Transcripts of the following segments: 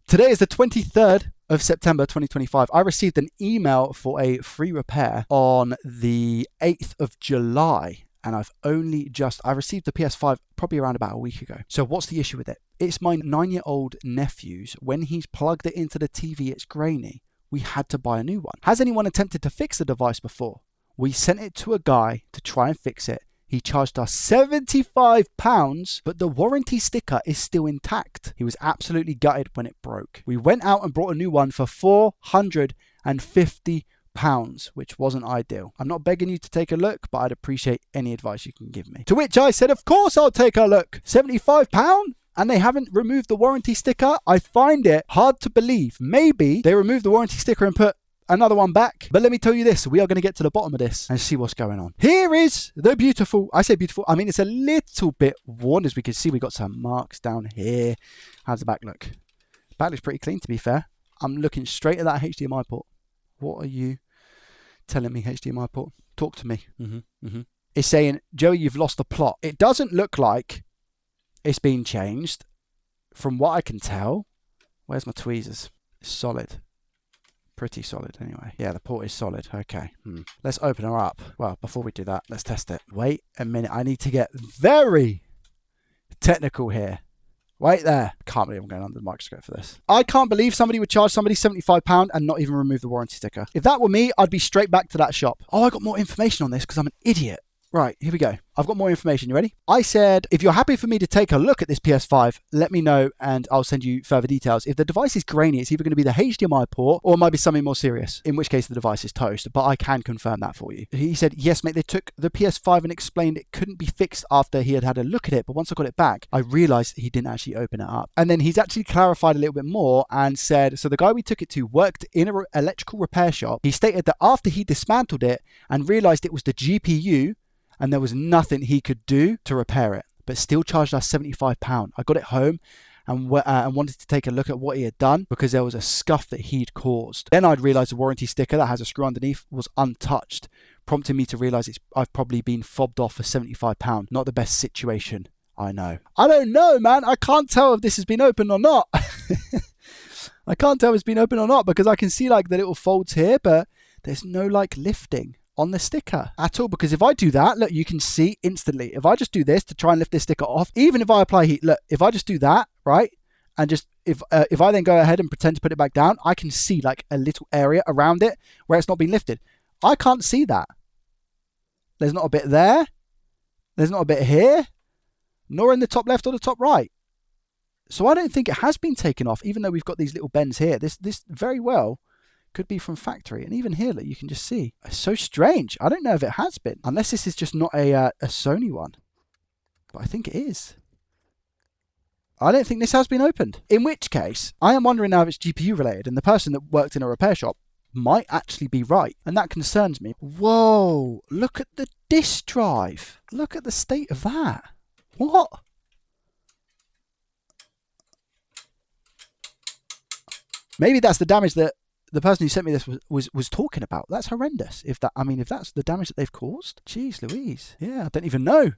Today is the 23rd of September 2025. I received an email for a free repair on the 8th of July. And I received the PS5 probably around about a week ago. So what's the issue with it? It's my 9-year-old nephew's. When he's plugged it into the TV, it's grainy. We had to buy a new one. Has anyone attempted to fix the device before? We sent it to a guy to try and fix it. He charged us £75, but the warranty sticker is still intact. He was absolutely gutted when it broke. We went out and brought a new one for £450, which wasn't ideal. I'm not begging you to take a look, but I'd appreciate any advice you can give me. To which I said, of course I'll take a look. £75? And they haven't removed the warranty sticker? I find it hard to believe. Maybe they removed the warranty sticker and put another one back. But let me tell you this, we are going to get to the bottom of this and see what's going on. Here is the beautiful, I say beautiful, I mean it's a little bit worn. As we can see, we got some marks down here. How's the back look? Back looks pretty clean, to be fair. I'm looking straight at that HDMI port. What are you telling me, HDMI port? Talk to me. It's saying, Joey, you've lost the plot. It doesn't look like it's been changed. From what I can tell, where's my tweezers? It's solid. Pretty solid anyway. Yeah, the port is solid. Okay. Let's open her up. Well, before we do that, let's test it. Wait a minute. I need to get very technical here. Wait there. Can't believe I'm going under the microscope for this. I can't believe somebody would charge somebody £75 and not even remove the warranty sticker. If that were me, I'd be straight back to that shop. Oh, I got more information on this because I'm an idiot. Right, here we go. I've got more information. You ready? I said, if you're happy for me to take a look at this PS5, let me know and I'll send you further details. If the device is grainy, it's either going to be the HDMI port or it might be something more serious, in which case the device is toast, but I can confirm that for you. He said, yes, mate, they took the PS5 and explained it couldn't be fixed after he had a look at it, but once I got it back, I realized he didn't actually open it up. And then he's actually clarified a little bit more and said, so the guy we took it to worked in an electrical repair shop. He stated that after he dismantled it and realized it was the GPU, and there was nothing he could do to repair it, but still charged us £75. I got it home and wanted to take a look at what he had done because there was a scuff that he'd caused. Then I'd realised the warranty sticker that has a screw underneath was untouched, prompting me to realise I've probably been fobbed off for £75. Not the best situation, I know. I don't know, man. I can't tell if this has been opened or not. I can't tell if it's been opened or not because I can see like the little folds here, but there's no like lifting on the sticker at all, because if I do that, look, you can see instantly. If I just do this to try and lift this sticker off, even if I apply heat, look, if I just do that, right, and just if I then go ahead and pretend to put it back down, I can see like a little area around it where it's not been lifted. I can't see that. There's not a bit there. There's not a bit here, nor in the top left or the top right. So I don't think it has been taken off, even though we've got these little bends here. This very well could be from factory, and even here, look, you can just see. It's so strange. I don't know if it has been, unless this is just not a Sony one, but I think it is. I don't think this has been opened, in which case I am wondering now if it's GPU related, and the person that worked in a repair shop might actually be right, and that concerns me. Whoa, look at the disk drive. Look at the state of that. What? Maybe that's the damage that the person who sent me this was talking about. That's horrendous. If that's the damage that they've caused. Jeez Louise. Yeah, I don't even know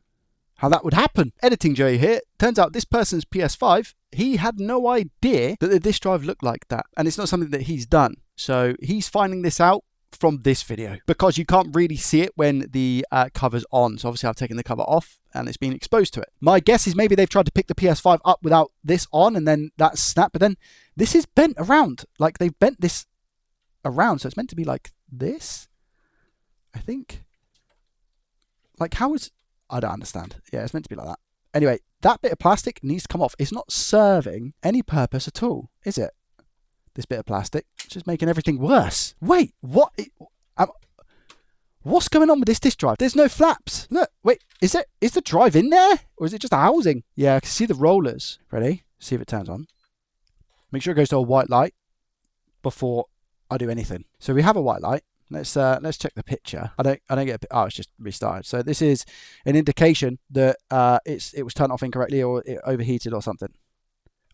how that would happen. Editing Joey here. Turns out this person's PS5, he had no idea that the disk drive looked like that. And it's not something that he's done. So he's finding this out from this video because you can't really see it when the cover's on. So obviously I've taken the cover off and it's been exposed to it. My guess is maybe they've tried to pick the PS5 up without this on and then that snapped. But then this is bent around. Like they've bent this around, so it's meant to be like this, I think. Like how is, I don't understand. Yeah, it's meant to be like that. Anyway, that bit of plastic needs to come off. It's not serving any purpose at all, is it? This bit of plastic, it's just making everything worse. Wait, what? What's going on with this disk drive? There's no flaps. Look, wait, is the drive in there? Or is it just a housing? Yeah, I can see the rollers. Ready? See if it turns on. Make sure it goes to a white light before I do anything. So we have a white light. Let's check the picture. I don't get. It's just restarted. So this is an indication that it was turned off incorrectly or it overheated or something.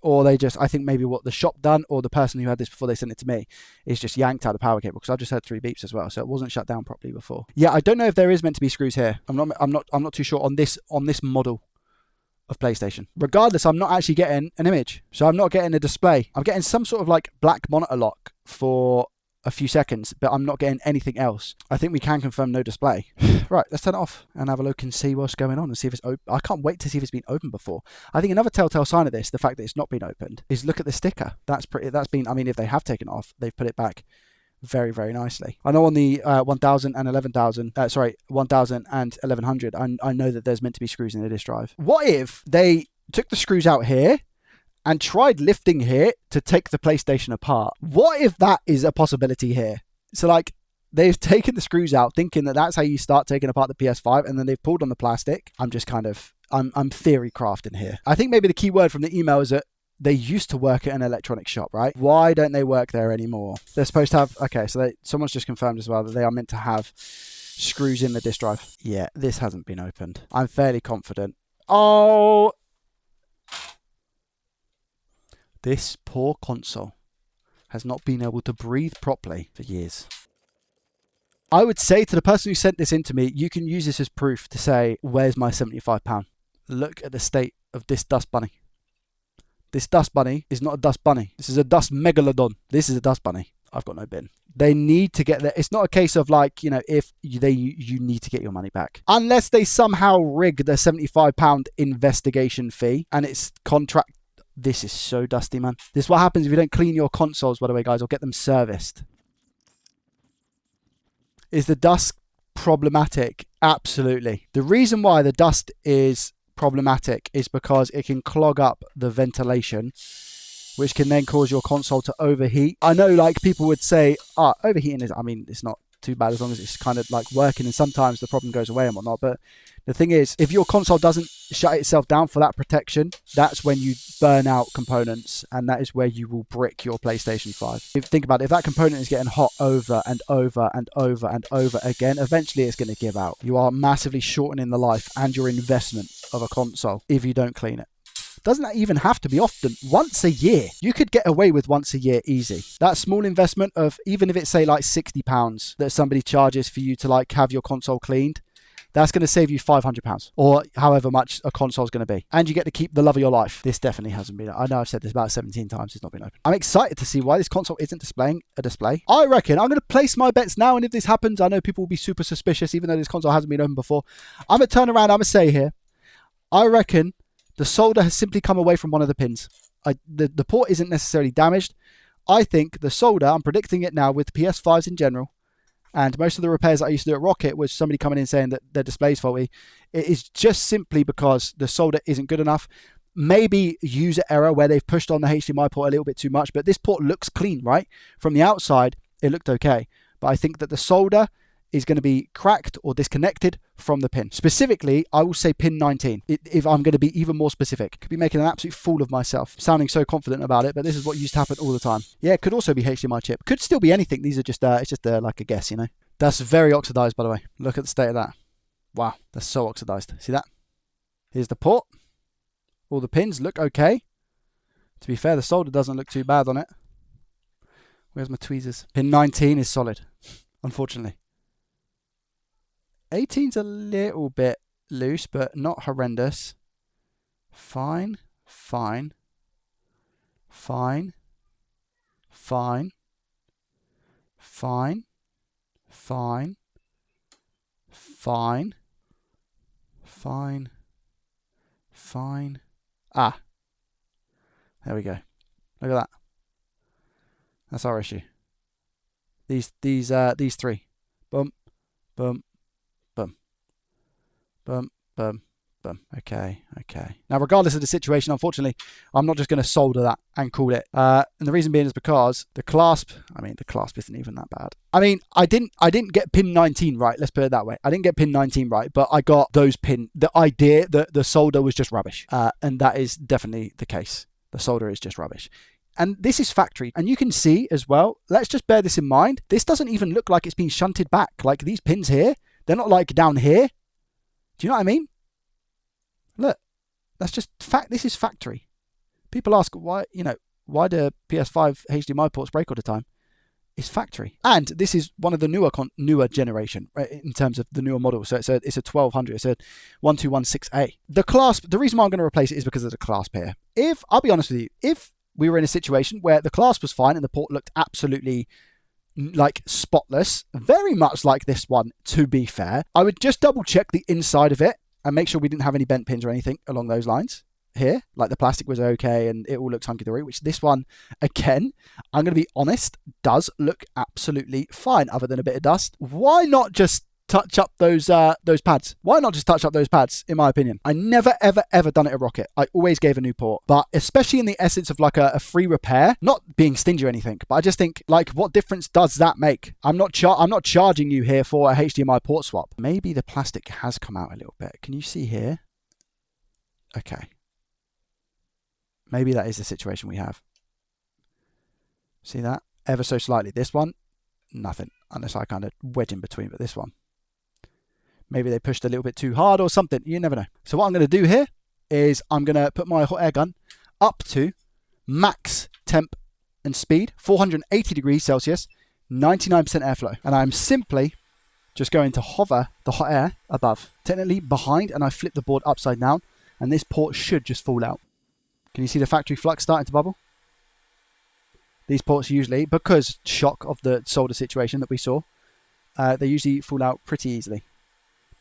Or they just, I think maybe what the shop done or the person who had this before they sent it to me is just yanked out the power cable, because I just heard 3 beeps as well, so it wasn't shut down properly before. Yeah, I don't know if there is meant to be screws here. I'm not too sure on this model. of PlayStation. Regardless, I'm not actually getting an image. So I'm not getting a display. I'm getting some sort of like black monitor lock for a few seconds, but I'm not getting anything else. I think we can confirm no display. Right, let's turn it off and have a look and see what's going on and see if it's open. I can't wait to see if it's been opened before. I think another telltale sign of this, the fact that it's not been opened, is look at the sticker. That's been, I mean, if they have taken it off, they've put it back very, very nicely. I know on the 1000 and 11,000, 1000 and 1100, I know that there's meant to be screws in the disk drive. What if they took the screws out here and tried lifting here to take the PlayStation apart? What if that is a possibility here? So like, they've taken the screws out thinking that that's how you start taking apart the PS5, and then they've pulled on the plastic. I'm just kind of, I'm theory crafting here. I think maybe the key word from the email is that they used to work at an electronics shop, right? Why don't they work there anymore? They're supposed to have, okay, so someone's just confirmed as well that they are meant to have screws in the disk drive. Yeah, this hasn't been opened. I'm fairly confident. Oh, this poor console has not been able to breathe properly for years. I would say to the person who sent this in to me, you can use this as proof to say, where's my £75? Look at the state of this dust bunny. This dust bunny is not a dust bunny. This is a dust megalodon. This is a dust bunny. I've got no bin. They need to get there. It's not a case of like, you know, if you need to get your money back. Unless they somehow rig the £75 investigation fee and it's contract. This is so dusty, man. This is what happens if you don't clean your consoles, by the way, guys, or get them serviced. Is the dust problematic? Absolutely. The reason why the dust is problematic is because it can clog up the ventilation, which can then cause your console to overheat. I know like people would say, overheating is, I mean, it's not too bad as long as it's kind of like working, and sometimes the problem goes away and whatnot. But the thing is, if your console doesn't shut itself down for that protection, that's when you burn out components, and that is where you will brick your PlayStation 5. If think about it, if that component is getting hot over and over and over and over again, eventually it's going to give out. You are massively shortening the life and your investment of a console if you don't clean it. Doesn't that even have to be often? Once a year. You could get away with once a year easy. That small investment of, even if it's say like £60 that somebody charges for you to like have your console cleaned, that's going to save you £500 or however much a console is going to be. And you get to keep the love of your life. This definitely hasn't been, I know I've said this about 17 times, it's not been open. I'm excited to see why this console isn't displaying a display. I reckon I'm going to place my bets now, and if this happens, I know people will be super suspicious even though this console hasn't been opened before. I'm going to turn around, I'm going to say here, I reckon the solder has simply come away from one of the pins. The port isn't necessarily damaged. I think the solder, I'm predicting it now with PS5s in general, and most of the repairs that I used to do at Rocket was somebody coming in saying that their display's faulty. It is just simply because the solder isn't good enough. Maybe user error where they've pushed on the HDMI port a little bit too much, but this port looks clean, right? From the outside, it looked okay. But I think that the solder is going to be cracked or disconnected from the pin. Specifically, I will say pin 19, if I'm going to be even more specific. Could be making an absolute fool of myself, sounding so confident about it, but this is what used to happen all the time. Yeah, it could also be HDMI chip. Could still be anything. These are just, it's just like a guess, you know. That's very oxidized, by the way. Look at the state of that. Wow, that's so oxidized. See that? Here's the port. All the pins look okay. To be fair, the solder doesn't look too bad on it. Where's my tweezers? Pin 19 is solid, unfortunately. 18's a little bit loose, but not horrendous. Fine, fine, fine, fine, fine, fine, fine, fine, fine. Ah, there we go. Look at that. That's our issue. These three. Boom, boom, boom, boom, boom, boom. Okay. Now, regardless of the situation, unfortunately, I'm not just going to solder that and call it. And the reason being is because the clasp isn't even that bad. I mean, I didn't get pin 19 right. Let's put it that way. I didn't get pin 19 right, but I got those pin. The idea that the solder was just rubbish. And that is definitely the case. The solder is just rubbish. And this is factory. And you can see as well, let's just bear this in mind. This doesn't even look like it's been shunted back. Like these pins here, they're not like down here. Do you know what I mean? Look, that's just fact. This is factory. People ask why do PS5 HDMI ports break all the time? is factory. And this is one of the newer generation, right, in terms of the newer model. So it's a 1200. It's a 1216A. The clasp, the reason why I'm going to replace it is because of the clasp here. I'll be honest with you, if we were in a situation where the clasp was fine and the port looked absolutely like spotless, very much like this one, to be fair, I would just double check the inside of it and make sure we didn't have any bent pins or anything along those lines. Here, like the plastic was okay and it all looks hunky-dory, which this one, again, I'm going to be honest, does look absolutely fine other than a bit of dust. Why not just touch up those pads? Why not just touch up those pads, in my opinion? I never, ever, ever done it at Rocket. I always gave a new port, but especially in the essence of like a free repair, not being stingy or anything, but I just think, like, what difference does that make? I'm not charging you here for a HDMI port swap. Maybe the plastic has come out a little bit. Can you see here? Okay. Maybe that is the situation we have. See that? Ever so slightly. This one, nothing. Unless I kind of wedge in between, but this one. Maybe they pushed a little bit too hard or something. You never know. So what I'm going to do here is I'm going to put my hot air gun up to max temp and speed, 480 degrees Celsius, 99% airflow. And I'm simply just going to hover the hot air above, technically behind, and I flip the board upside down, and this port should just fall out. Can you see the factory flux starting to bubble? These ports usually, because shock of the solder situation that we saw, they usually fall out pretty easily.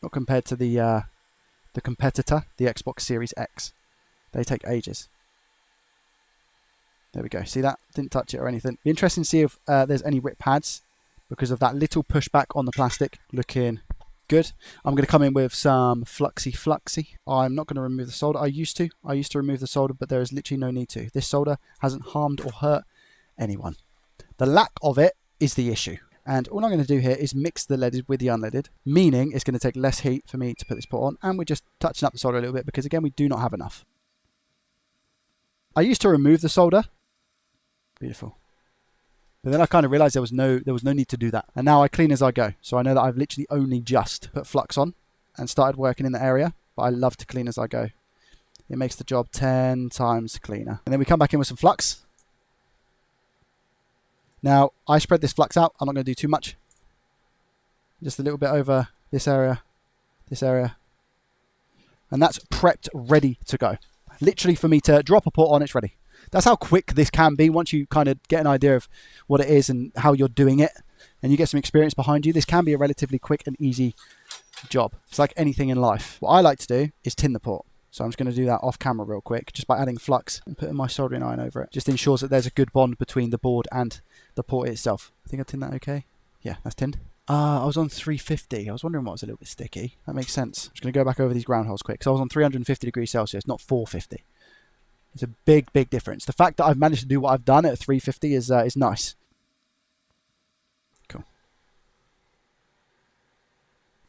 Not compared to the competitor, the Xbox Series X. They take ages. There we go. See that? Didn't touch it or anything. Be interesting to see if there's any rip pads because of that little pushback on the plastic. Looking good. I'm going to come in with some fluxy. I'm not going to remove the solder. I used to remove the solder, but there is literally no need to. This solder hasn't harmed or hurt anyone. The lack of it is the issue. And all I'm going to do here is mix the leaded with the unleaded, meaning it's going to take less heat for me to put this port on, and we're just touching up the solder a little bit because, again, we do not have enough. I used to remove the solder. Beautiful. But then I kind of realized there was no need to do that. And now I clean as I go. So I know that I've literally only just put flux on and started working in the area, but I love to clean as I go. It makes the job 10 times cleaner. And then we come back in with some flux. Now, I spread this flux out. I'm not going to do too much. Just a little bit over this area. And that's prepped, ready to go. Literally for me to drop a port on, it's ready. That's how quick this can be once you kind of get an idea of what it is and how you're doing it. And you get some experience behind you. This can be a relatively quick and easy job. It's like anything in life. What I like to do is tin the port. So I'm just going to do that off camera real quick, just by adding flux and putting my soldering iron over it. Just ensures that there's a good bond between the board and the port itself. I think I tinned that okay. Yeah, that's tinned. I was on 350. I was wondering what was a little bit sticky. That makes sense. I'm just going to go back over these ground holes quick. So I was on 350 degrees Celsius, not 450. It's a big, big difference. The fact that I've managed to do what I've done at 350 is nice. Cool.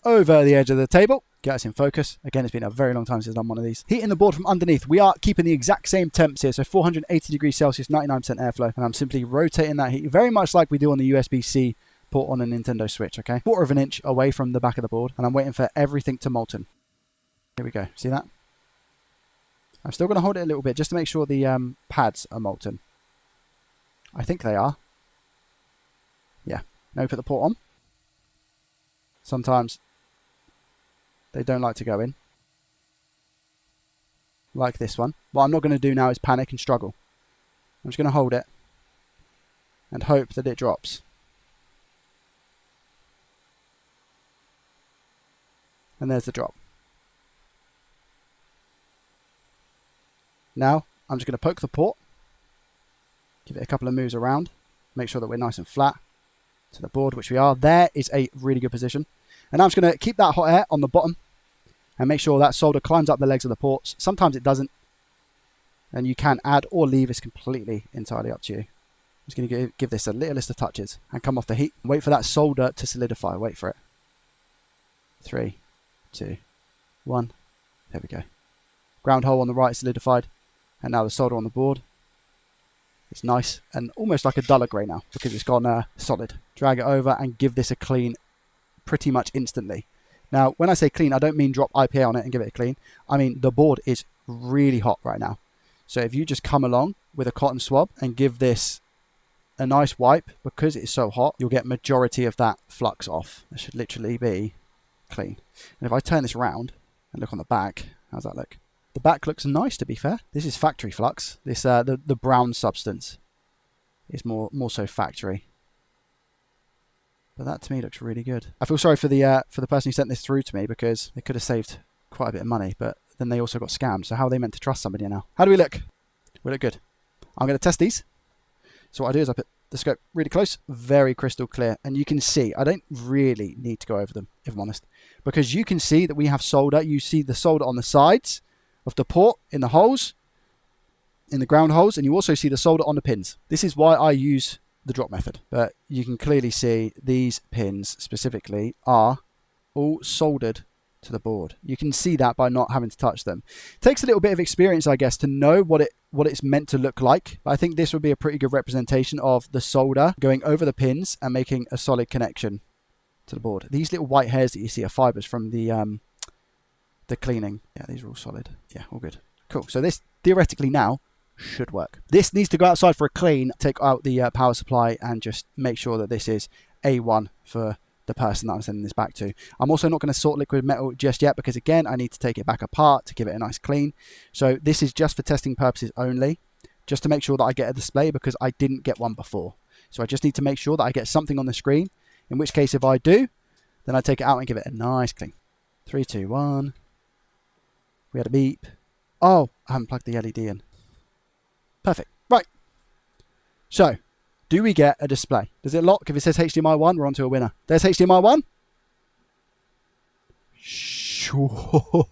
Over the edge of the table. Get us in focus. Again, it's been a very long time since I've done one of these. Heating the board from underneath. We are keeping the exact same temps here. So 480 degrees Celsius, 99% airflow. And I'm simply rotating that heat very much like we do on the USB-C port on a Nintendo Switch, okay? 1/4 of an inch away from the back of the board. And I'm waiting for everything to molten. Here we go. See that? I'm still going to hold it a little bit just to make sure the pads are molten. I think they are. Yeah. Now we put the port on. Sometimes they don't like to go in. Like this one. What I'm not going to do now is panic and struggle. I'm just going to hold it and hope that it drops. And there's the drop. Now, I'm just going to poke the port, give it a couple of moves around, make sure that we're nice and flat to the board, which we are. There is a really good position. And I'm just going to keep that hot air on the bottom and make sure that solder climbs up the legs of the ports. Sometimes it doesn't, and you can add or leave. It's completely entirely up to you. I'm just going to give this a little list of touches and come off the heat. Wait for that solder to solidify. Wait for it. 3, 2, 1. There we go. Ground hole on the right solidified. And now the solder on the board. It's nice and almost like a duller grey now because it's gone solid. Drag it over and give this a clean pretty much instantly. Now, when I say clean, I don't mean drop IPA on it and give it a clean. I mean the board is really hot right now. So if you just come along with a cotton swab and give this a nice wipe, because it's so hot, you'll get majority of that flux off. It should literally be clean. And if I turn this around and look on the back, how's that look? The back looks nice, to be fair. This is factory flux. This the brown substance is more so factory. But that to me looks really good. I feel sorry for the person who sent this through to me, because they could have saved quite a bit of money, but then they also got scammed. So how are they meant to trust somebody now? How do we look? We look good. I'm going to test these. So what I do is I put the scope really close, very crystal clear, and you can see I don't really need to go over them, if I'm honest, because you can see that we have solder. You see the solder on the sides of the port, in the holes, in the ground holes, and you also see the solder on the pins. This is why I use the drop method, but you can clearly see these pins specifically are all soldered to the board. You can see that by not having to touch them. It takes a little bit of experience, I guess, to know what it's meant to look like. But I think this would be a pretty good representation of the solder going over the pins and making a solid connection to the board. These little white hairs that you see are fibers from the cleaning. Yeah, these are all solid. Yeah, all good. Cool. So this theoretically now should work. This needs to go outside for a clean, take out the power supply, and just make sure that this is A1 for the person that I'm sending this back to. I'm also not going to sort liquid metal just yet, because again, I need to take it back apart to give it a nice clean. So this is just for testing purposes only, just to make sure that I get a display, because I didn't get one before. So I just need to make sure that I get something on the screen, in which case if I do, then I take it out and give it a nice clean. 3, 2, 1. We had a beep. Oh, I haven't plugged the LED in. Perfect. Right. So, do we get a display? Does it lock? If it says HDMI 1, we're on to a winner. There's HDMI 1. Sure.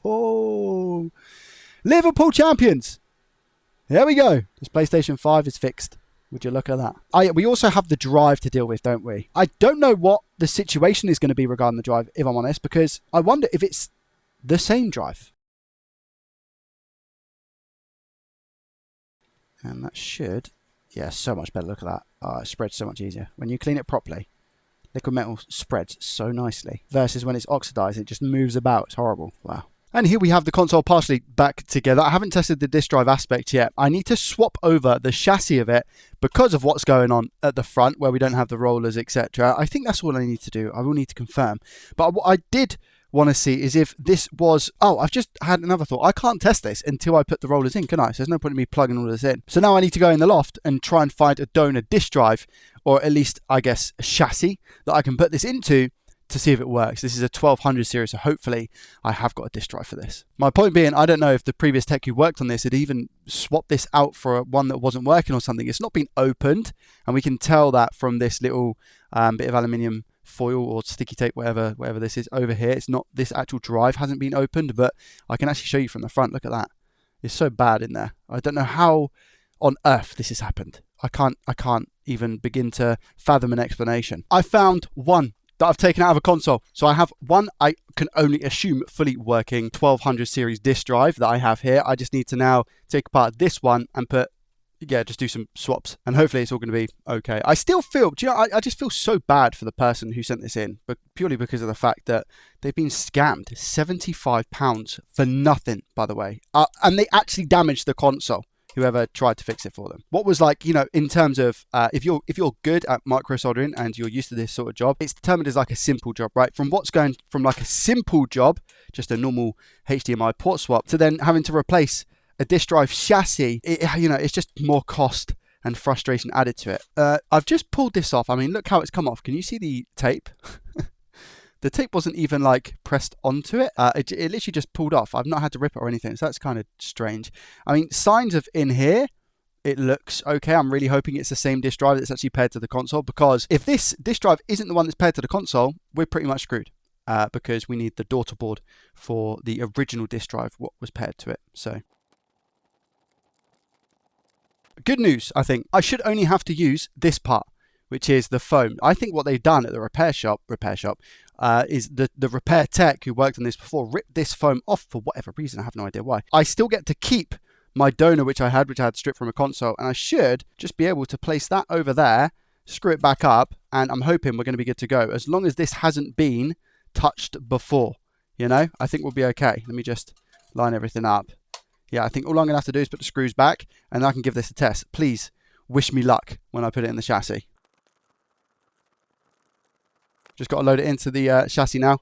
Liverpool champions. There we go. This PlayStation 5 is fixed. Would you look at that? We also have the drive to deal with, don't we? I don't know what the situation is going to be regarding the drive, if I'm honest, because I wonder if it's the same drive. And that should, yeah, so much better. Look at that. Oh, it spreads so much easier. When you clean it properly, liquid metal spreads so nicely. Versus when it's oxidized, it just moves about. It's horrible. Wow. And here we have the console partially back together. I haven't tested the disk drive aspect yet. I need to swap over the chassis of it because of what's going on at the front where we don't have the rollers, etc. I think that's all I need to do. I will need to confirm. But what I did want to see is if this was... Oh, I've just had another thought. I can't test this until I put the rollers in, can I? So there's no point in me plugging all this in. So now I need to go in the loft and try and find a donor disk drive, or at least, I guess, a chassis that I can put this into to see if it works. This is a 1200 series, so hopefully I have got a disk drive for this. My point being, I don't know if the previous tech who worked on this had even swapped this out for one that wasn't working or something. It's not been opened, and we can tell that from this little bit of aluminium foil or sticky tape, whatever this is over here. It's not, this actual drive hasn't been opened, but I can actually show you from the front. Look at that. It's so bad in there. I don't know how on earth this has happened. I can't even begin to fathom an explanation. I found one that I've taken out of a console. So I have one, I can only assume fully working 1200 series disk drive that I have here. I just need to now take apart this one and just do some swaps, and hopefully it's all going to be okay. I still feel, do you know, I just feel so bad for the person who sent this in, but purely because of the fact that they've been scammed. £75 for nothing, by the way. And they actually damaged the console, whoever tried to fix it for them. What was like, you know, in terms of if you're good at micro soldering and you're used to this sort of job, it's determined as like a simple job, right? From what's going from like a simple job, just a normal HDMI port swap, to then having to replace a disk drive chassis, it's just more cost and frustration added to it. I've just pulled this off. I mean, look how it's come off. Can you see the tape? The tape wasn't even like pressed onto it. It literally just pulled off. I've not had to rip it or anything, so that's kind of strange. I mean, signs of in here, it looks okay. I'm really hoping it's the same disk drive that's actually paired to the console, because if this disk drive isn't the one that's paired to the console, we're pretty much screwed. Because we need the daughter board for the original disk drive, what was paired to it. So good news, I think. I should only have to use this part, which is the foam. I think what they've done at the repair shop is the repair tech who worked on this before ripped this foam off for whatever reason. I have no idea why. I still get to keep my donor, which I had stripped from a console, and I should just be able to place that over there, screw it back up, and I'm hoping we're going to be good to go. As long as this hasn't been touched before, you know, I think we'll be okay. Let me just line everything up. Yeah, I think all I'm going to have to do is put the screws back, and I can give this a test. Please, wish me luck when I put it in the chassis. Just got to load it into the chassis now,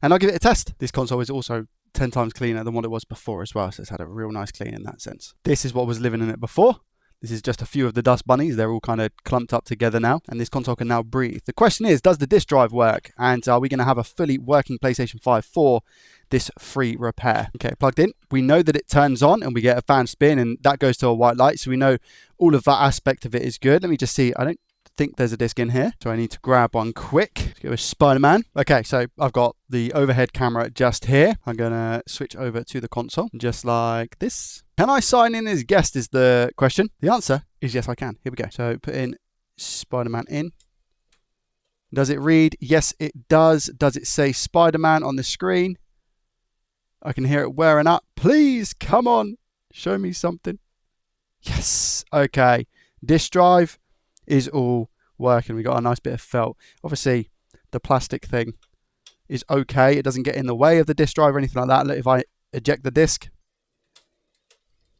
and I'll give it a test. This console is also 10 times cleaner than what it was before as well, so it's had a real nice clean in that sense. This is what was living in it before. This is just a few of the dust bunnies. They're all kind of clumped up together now, and this console can now breathe. The question is, does the disk drive work? And are we going to have a fully working PlayStation 5 for this free repair? Okay, plugged in. We know that it turns on and we get a fan spin and that goes to a white light. So we know all of that aspect of it is good. Let me just see. I don't think there's a disc in here, so I need to grab one quick. Let's go with Spider-Man. Okay, so I've got the overhead camera just here. I'm gonna switch over to the console just like this. Can I sign in as guest is the question. The answer is yes, I can. Here we go. So put in Spider-Man in. Does it read? Yes, it does. Does it say Spider-Man on the screen? I can hear it wearing up. Please, come on, show me something. Yes, okay. Disk drive is all working. We got a nice bit of felt. Obviously, the plastic thing is okay. It doesn't get in the way of the disk drive or anything like that. Look, if I eject the disk,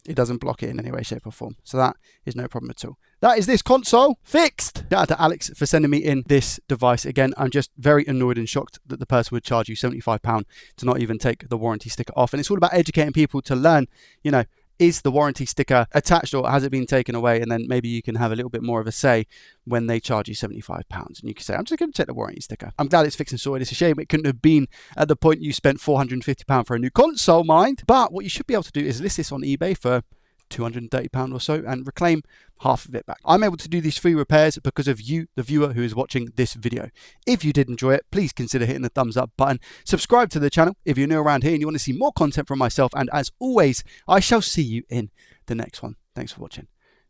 it doesn't block it in any way, shape or form. So that is no problem at all. That is this console fixed. Shout out to Alex for sending me in this device. Again, I'm just very annoyed and shocked that the person would charge you £75 to not even take the warranty sticker off. And it's all about educating people to learn, you know, is the warranty sticker attached or has it been taken away? And then maybe you can have a little bit more of a say when they charge you £75. And you can say, I'm just going to take the warranty sticker. I'm glad it's fixed and sorted. It's a shame it couldn't have been at the point you spent £450 for a new console, mind. But what you should be able to do is list this on eBay for £230 or so and reclaim half of it back. I'm able to do these free repairs because of you, the viewer who is watching this video. If you did enjoy it, please consider hitting the thumbs up button. Subscribe to the channel if you're new around here and you want to see more content from myself. And as always, I shall see you in the next one. Thanks for watching.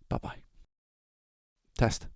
Bye-bye. Test.